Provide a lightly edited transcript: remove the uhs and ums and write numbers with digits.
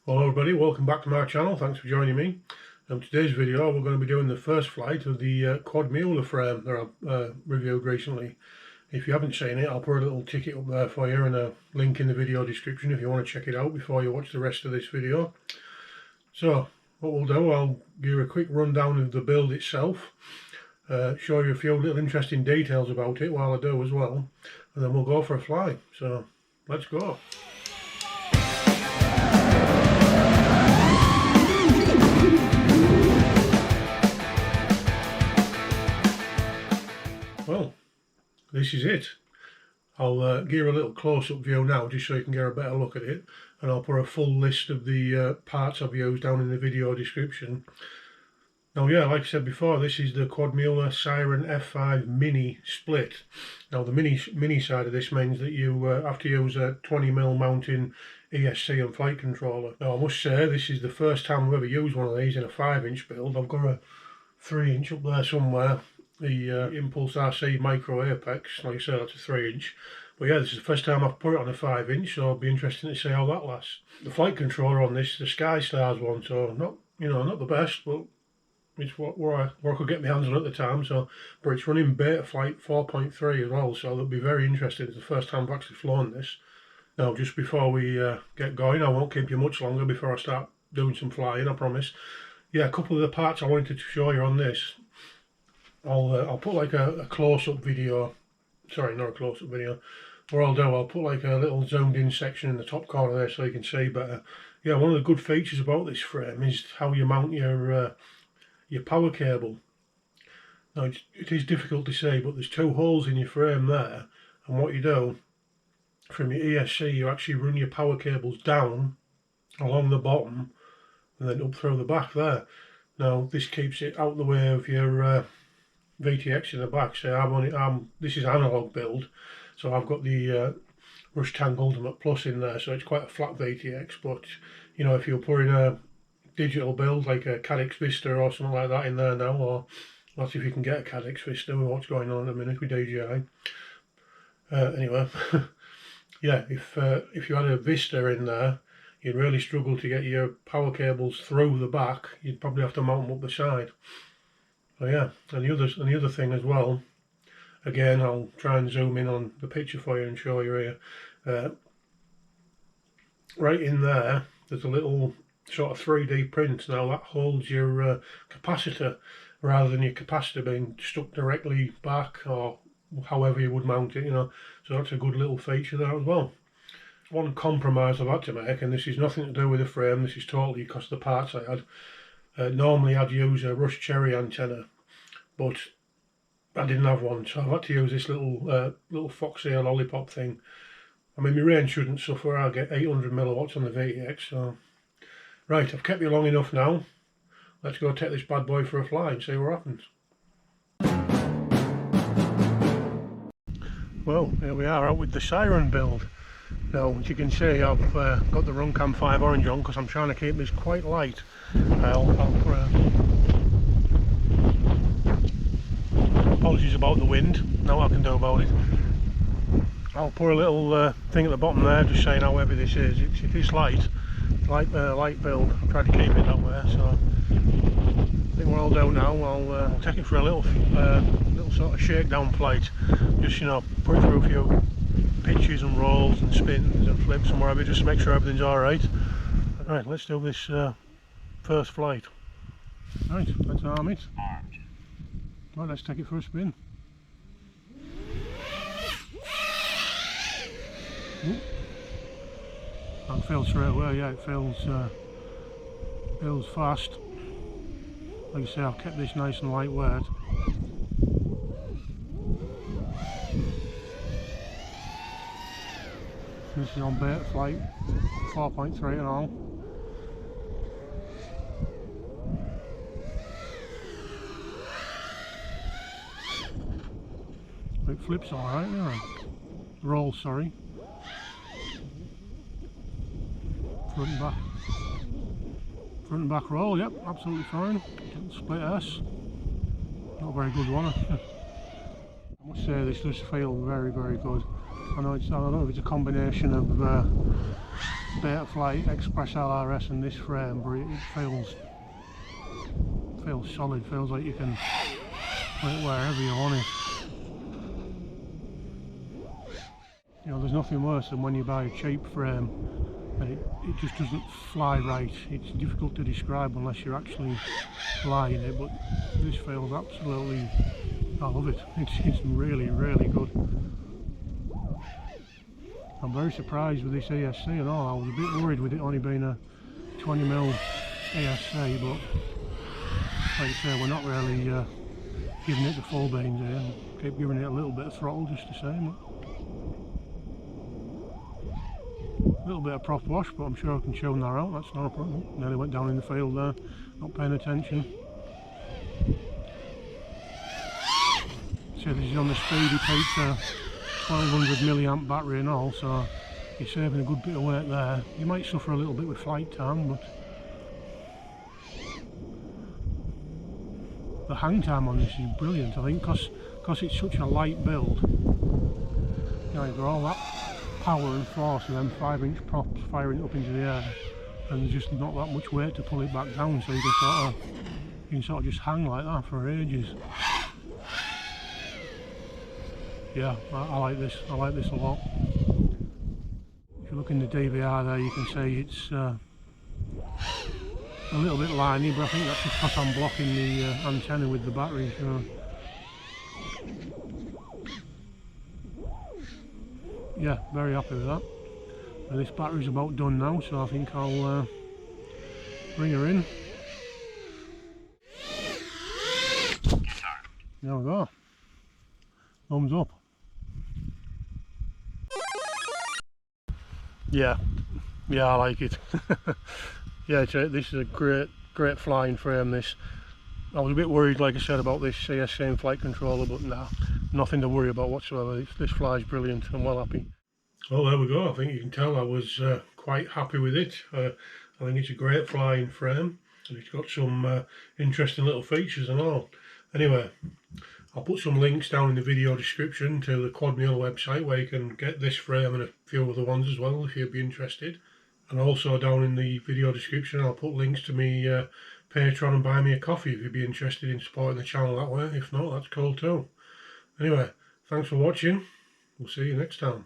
Hello everybody, welcome back to my channel, thanks for joining me. In today's video we're going to be doing the first flight of the QUADMULA frame that I reviewed recently. If you haven't seen it, I'll put a little ticket up there for you and a link in the video description if you want to check it out before you watch the rest of this video. So what we'll do, I'll give you a quick rundown of the build itself, show you a few little interesting details about it while I do as well, and then we'll go for a fly. So let's go. Well, this is it. I'll give you a little close-up view now just so you can get a better look at it, and I'll put a full list of the parts I've used down in the video description. Now yeah, like I said before, this is the QUADMULA Siren F5 Mini Split. Now the mini side of this means that you have to use a 20mm mounting ESC and flight controller. Now I must say this is the first time I've ever used one of these in a 5-inch build. I've got a 3-inch up there somewhere. The Impulse RC Micro Apex, like I said, that's a 3-inch. But yeah, this is the first time I've put it on a 5-inch, so it'll be interesting to see how that lasts. The flight controller on this is the Skystars one, so not the best, but it's what I could get my hands on at the time. So, but it's running beta flight 4.3 as well, so that'll be very interesting. It's the first time I've actually flown this. Now, just before we get going, I won't keep you much longer before I start doing some flying, I promise. Yeah, a couple of the parts I wanted to show you on this. I'll put like a close-up video, sorry, not a close-up video. What I'll put like a little zoomed-in section in the top corner there so you can see better. Yeah, one of the good features about this frame is how you mount your power cable. Now it is difficult to see, but there's 2 holes in your frame there, and what you do from your ESC, you actually run your power cables down along the bottom and then up through the back there. Now this keeps it out the way of your VTX in the back. So this is analog build, so I've got the Rush Tank Ultimate Plus in there, so it's quite a flat VTX. But you know, if you're putting a digital build like a CADX Vista or something like that in there now, or that's if you can get a CADX Vista with what's going on at the minute with DJI. Anyway, yeah, if you had a Vista in there, you'd really struggle to get your power cables through the back. You'd probably have to mount them up the side. So yeah, and the other thing as well, again I'll try and zoom in on the picture for you and show you here. Right in there, there's a little sort of 3D print. Now that holds your capacitor, rather than your capacitor being stuck directly back or however you would mount it, you know. So that's a good little feature there as well. One compromise I've had to make, and this is nothing to do with the frame, this is totally because of the parts I had. Normally I'd use a Rush Cherry antenna, but I didn't have one, so I've had to use this little foxtail lollipop thing. I mean, my range shouldn't suffer. I'll get 800 milliwatts on the VTX. So right, I've kept you long enough now. Let's go take this bad boy for a fly and see what happens. Well, here we are out with the Siren build. Now, as you can see, I've got the Runcam 5 orange on because I'm trying to keep this quite light. Apologies about the wind, know what I can do about it. I'll put a little thing at the bottom there just saying how heavy this is. It is light build. I've tried to keep it that way, so I think what I'll do now, I'll take it for a little sort of shakedown flight. Just, you know, put it through a few pitches and rolls and spins and flips and whatever, just to make sure everything's alright. Right, let's do this first flight. Right, let's arm it. Right, let's take it for a spin. That feels straight away, yeah, it feels fast. Like I say, I've kept this nice and lightweight. This is on beta flight 4.3 and all. It flips alright, yeah. Roll, sorry. Front and back roll, yep, absolutely fine. Getting split S. Not a very good one. I must say this does feel very, very good. I don't know if it's a combination of Betaflight Express LRS and this frame, but it feels solid, feels like you can put it wherever you want it. You know, there's nothing worse than when you buy a cheap frame and it just doesn't fly right. It's difficult to describe unless you're actually flying it, but this feels absolutely, I love it. It's really, really good. I'm very surprised with this ESC and all. I was a bit worried with it only being a 20mm ESC, but like I say, we're not really giving it the full beans here. Keep giving it a little bit of throttle just the same. A little bit of prop wash, but I'm sure I can tune that out, that's not a problem. Nearly went down in the field there, not paying attention. So this is on the Speedy Pizza 1200 milliamp battery and all, so you're saving a good bit of weight there. You might suffer a little bit with flight time, but the hang time on this is brilliant, I think, because it's such a light build. You know, you've got all that power and force of them 5-inch props firing up into the air, and there's just not that much weight to pull it back down, so you can sort of just hang like that for ages. Yeah, I like this. I like this a lot. If you look in the DVR there, you can see it's a little bit liney, but I think that's just because I'm blocking the antenna with the battery. So yeah, very happy with that. And this battery's about done now, so I think I'll bring her in. There we go. Thumbs up. Yeah, I like it. Yeah, this is a great flying frame. This, I was a bit worried, like I said, about this ESC flight controller, but nah, nothing to worry about whatsoever. This flies brilliant. I'm well happy. Well, there we go. I think you can tell I was quite happy with it. I think it's a great flying frame, and it's got some interesting little features and all. Anyway, I'll put some links down in the video description to the QUADMULA website where you can get this frame and a few other ones as well if you'd be interested. And also down in the video description I'll put links to me Patron and buy me a coffee if you'd be interested in supporting the channel that way. If not, that's cool too. Anyway, thanks for watching. We'll see you next time.